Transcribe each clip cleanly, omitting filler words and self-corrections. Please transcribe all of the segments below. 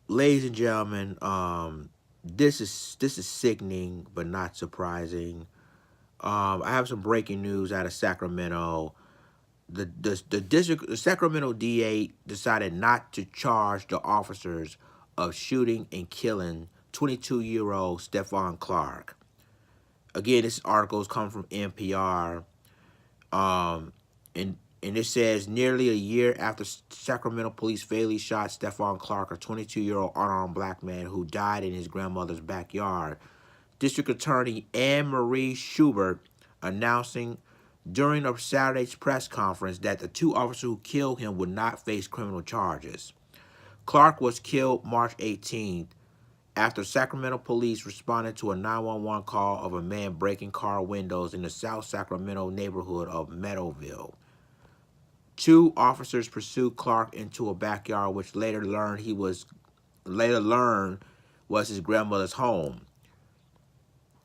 Ladies and gentlemen, this is sickening but not surprising. I have some breaking news out of Sacramento. The Sacramento DA decided not to charge the officers of shooting and killing 22-year-old Stephan Clark. Again, this article is coming from NPR. Um, and it says nearly a year after Sacramento police fatally shot Stephan Clark, a 22-year-old unarmed black man who died in his grandmother's backyard, District Attorney Anne Marie Schubert announcing during a Saturday's press conference that the two officers who killed him would not face criminal charges. Clark was killed March 18th after Sacramento police responded to a 911 call of a man breaking car windows in the South Sacramento neighborhood of Meadowville. Two officers pursued Clark into a backyard, which later learned was his grandmother's home,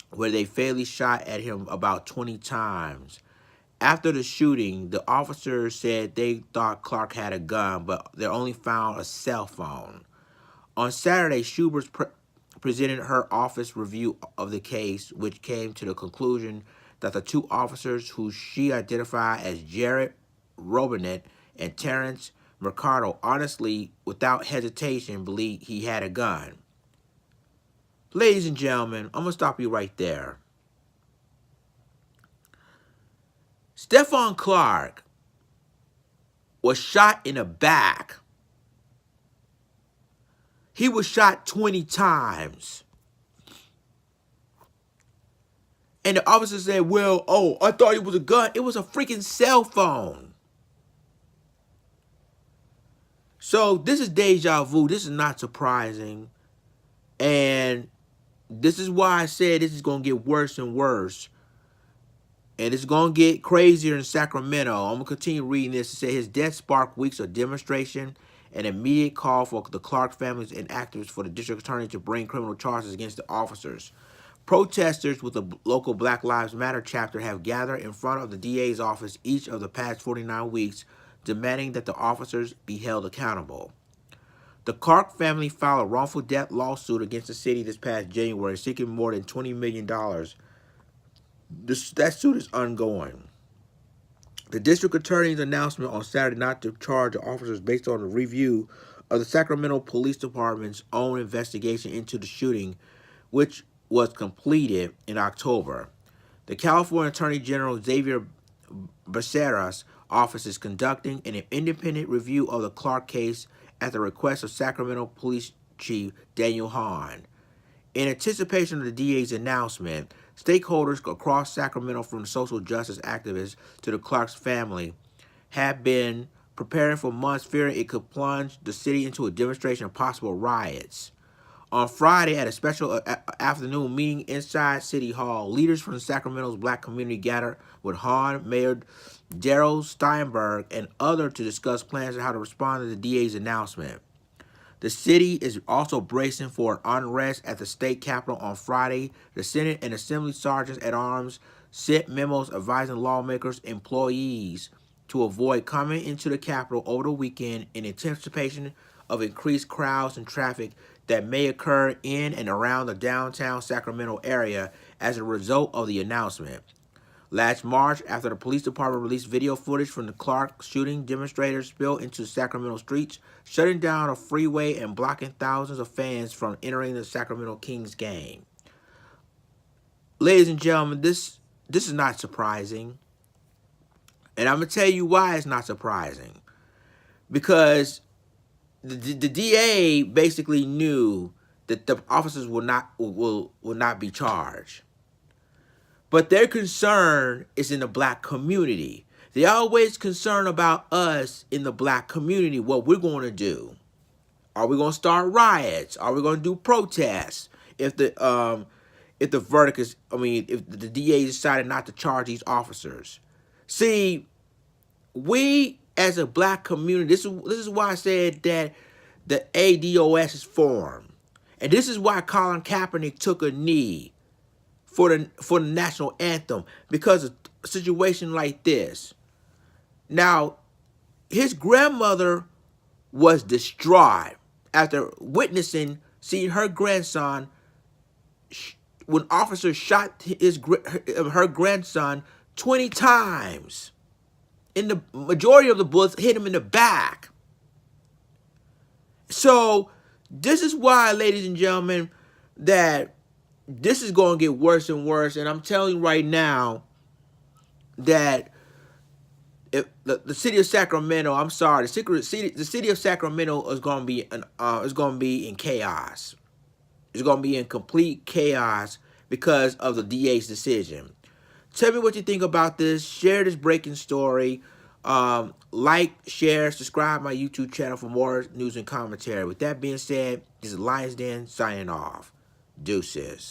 where they fatally shot at him about 20 times. After the shooting, the officers said they thought Clark had a gun, but they only found a cell phone. On Saturday, Schubert presented her office review of the case, which came to the conclusion that the two officers, who she identified as Jared Robinet and Terrence Mercado, honestly, without hesitation, believed he had a gun. Ladies and gentlemen, I'm going to stop you right there. Stephan Clark was shot in the back. He was shot 20 times. And the officer said, well, I thought it was a gun. It was a freaking cell phone. So this is deja vu. This is not surprising. And this is why I said this is going to get worse and worse. And it's going to get crazier in Sacramento. I'm going to continue reading this. It said his death sparked weeks of demonstration and immediate call for the Clark families and activists for the district attorney to bring criminal charges against the officers. Protesters with the local Black Lives Matter chapter have gathered in front of the DA's office each of the past 49 weeks, demanding that the officers be held accountable. The Clark family filed a wrongful death lawsuit against the city this past January, seeking more than $20 million. That suit is ongoing. The district attorney's announcement on Saturday not to charge the officers based on a review of the Sacramento Police Department's own investigation into the shooting, which was completed in October. The California Attorney General Xavier Becerra's office is conducting an independent review of the Clark case at the request of Sacramento Police Chief Daniel Hahn. In anticipation of the DA's announcement, stakeholders across Sacramento, from social justice activists to the Clark's family, have been preparing for months, fearing it could plunge the city into a demonstration of possible riots. On Friday, at a special afternoon meeting inside City Hall, leaders from Sacramento's black community gathered with Hahn, Mayor Darrell Steinberg, and others to discuss plans on how to respond to the DA's announcement. The city is also bracing for an unrest at the state capitol on Friday. The Senate and Assembly sergeants at arms sent memos advising lawmakers and employees to avoid coming into the capitol over the weekend in anticipation of increased crowds and traffic that may occur in and around the downtown Sacramento area as a result of the announcement. Last March, after the police department released video footage from the Clark shooting, demonstrators spilled into Sacramento streets, shutting down a freeway and blocking thousands of fans from entering the Sacramento Kings game. Ladies and gentlemen, this is not surprising. And I'm going to tell you why it's not surprising. Because the DA basically knew that the officers will not be charged. But their concern is in the black community. They're always concerned about us in the black community, what we're going to do. Are we going to start riots? Are we going to do protests? If the verdict is, if the DA decided not to charge these officers. See, we as a black community, this is why I said that the ADOS is formed. And this is why Colin Kaepernick took a knee for the national anthem, because of a situation like this. Now, his grandmother was distraught. after witnessing, seeing her grandson, when officers shot her grandson 20 times. In the majority of the bullets hit him in the back. So this is why, ladies and gentlemen, that this is going to get worse and worse. And I'm telling you right now that if the city of Sacramento, I'm sorry, the city of Sacramento is going to be in chaos. It's going to be in complete chaos because of the DA's decision. Tell me what you think about this. Share this breaking story. Like, share, subscribe my YouTube channel for more news and commentary. With that being said, this is Lions Den signing off. Deuces.